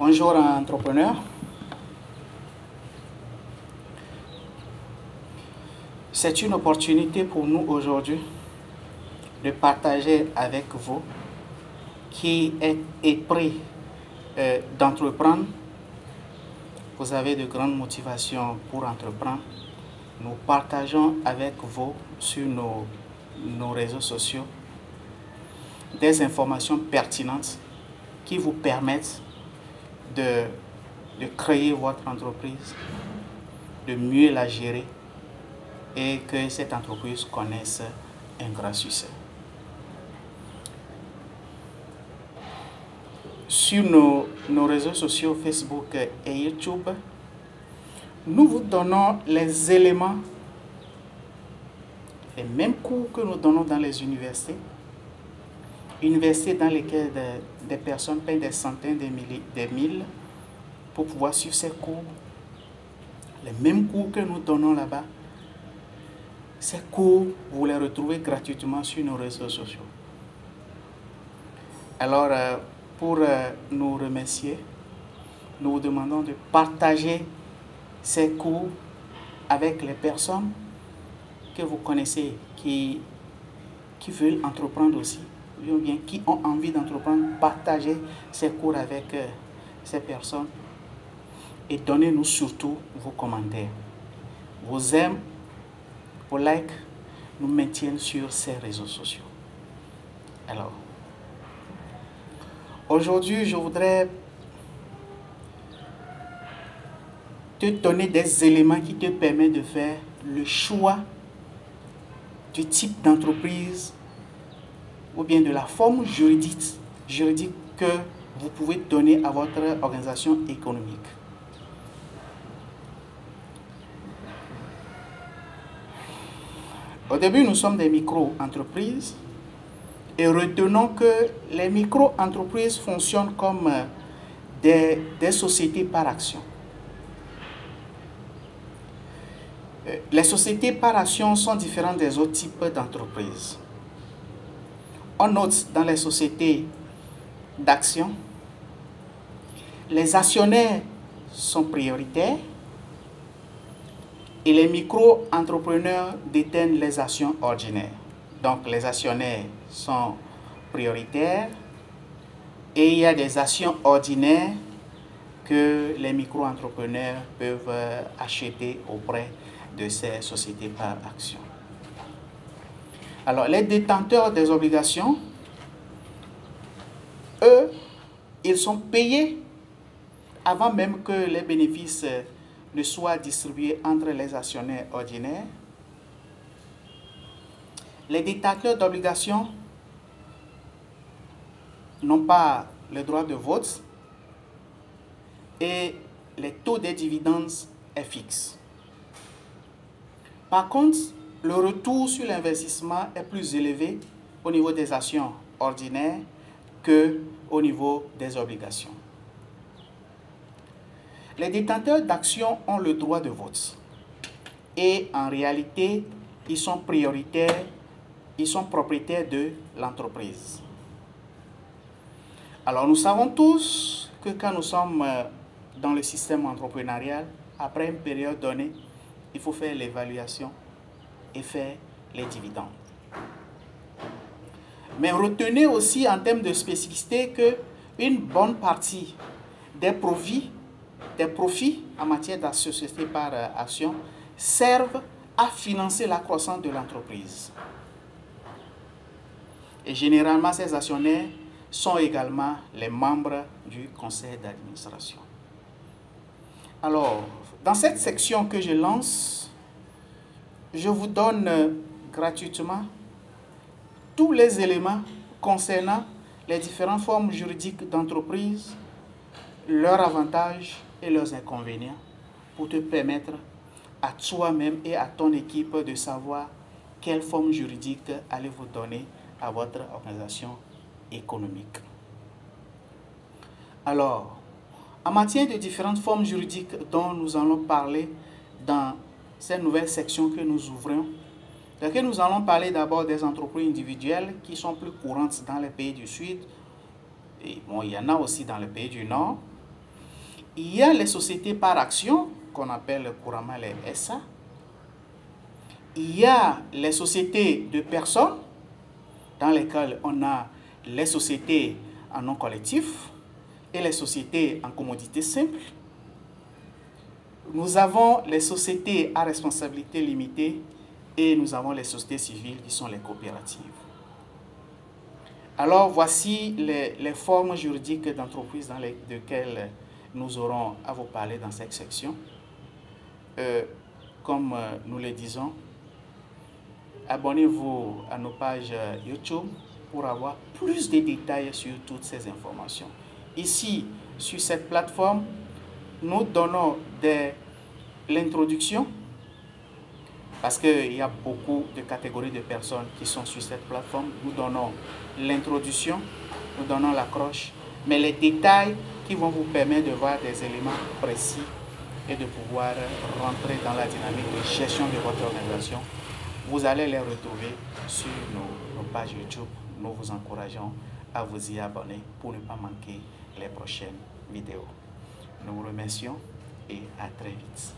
Bonjour entrepreneurs. C'est une opportunité pour nous aujourd'hui de partager avec vous qui êtes prêt d'entreprendre. Vous avez de grandes motivations pour entreprendre. Nous partageons avec vous sur nos réseaux sociaux des informations pertinentes qui vous permettent de créer votre entreprise, de mieux la gérer et que cette entreprise connaisse un grand succès. Sur nos réseaux sociaux Facebook et YouTube, nous vous donnons les éléments, les mêmes cours que nous donnons dans les universités dans lesquelles des personnes payent des centaines des mille pour pouvoir suivre ces cours. Les mêmes cours que nous donnons là-bas, ces cours, vous les retrouvez gratuitement sur nos réseaux sociaux. Alors, pour nous remercier, nous vous demandons de partager ces cours avec les personnes que vous connaissez qui veulent entreprendre aussi, ou bien qui ont envie d'entreprendre. Partagez ces cours avec ces personnes et donnez-nous surtout vos commentaires. Vos j'aime, vos likes nous maintiennent sur ces réseaux sociaux. Alors, aujourd'hui, je voudrais te donner des éléments qui te permettent de faire le choix du type d'entreprise ou bien de la forme juridique que vous pouvez donner à votre organisation économique. Au début, nous sommes des micro-entreprises et retenons que les micro-entreprises fonctionnent comme des sociétés par action. Les sociétés par action sont différentes des autres types d'entreprises. On note dans les sociétés d'action, les actionnaires sont prioritaires et les micro-entrepreneurs détiennent les actions ordinaires. Donc les actionnaires sont prioritaires et il y a des actions ordinaires que les micro-entrepreneurs peuvent acheter auprès de ces sociétés par action. Alors, les détenteurs des obligations, eux, ils sont payés avant même que les bénéfices ne soient distribués entre les actionnaires ordinaires. Les détenteurs d'obligations n'ont pas le droit de vote et les taux des dividendes est fixe. Par contre, le retour sur l'investissement est plus élevé au niveau des actions ordinaires qu'au niveau des obligations. Les détenteurs d'actions ont le droit de vote et en réalité, ils sont prioritaires, ils sont propriétaires de l'entreprise. Alors, nous savons tous que quand nous sommes dans le système entrepreneurial, après une période donnée, il faut faire l'évaluation et faire les dividendes. Mais retenez aussi en termes de spécificité qu'une bonne partie des profits en matière de société par action servent à financer la croissance de l'entreprise. Et généralement, ces actionnaires sont également les membres du conseil d'administration. Alors, dans cette section que je lance, je vous donne gratuitement tous les éléments concernant les différentes formes juridiques d'entreprise, leurs avantages et leurs inconvénients, pour te permettre à toi-même et à ton équipe de savoir quelle forme juridique allez-vous donner à votre organisation économique. Alors, en matière de différentes formes juridiques dont nous allons parler dans cette nouvelle section que nous ouvrons, dans laquelle nous allons parler d'abord des entreprises individuelles qui sont plus courantes dans les pays du Sud, et bon, il y en a aussi dans les pays du Nord. Il y a les sociétés par action, qu'on appelle couramment les SA. Il y a les sociétés de personnes, dans lesquelles on a les sociétés en nom collectif et les sociétés en commodité simple. Nous avons les sociétés à responsabilité limitée et nous avons les sociétés civiles qui sont les coopératives. Alors voici les formes juridiques d'entreprise dans lesquelles nous aurons à vous parler dans cette section. Comme nous le disons, abonnez-vous à nos pages YouTube pour avoir plus de détails sur toutes ces informations. Ici, sur cette plateforme, nous donnons l'introduction, parce qu'il y a beaucoup de catégories de personnes qui sont sur cette plateforme. Nous donnons l'introduction, nous donnons l'accroche, mais les détails qui vont vous permettre de voir des éléments précis et de pouvoir rentrer dans la dynamique de gestion de votre organisation, vous allez les retrouver sur nos pages YouTube. Nous vous encourageons à vous y abonner pour ne pas manquer les prochaines vidéos. Nous vous remercions et à très vite.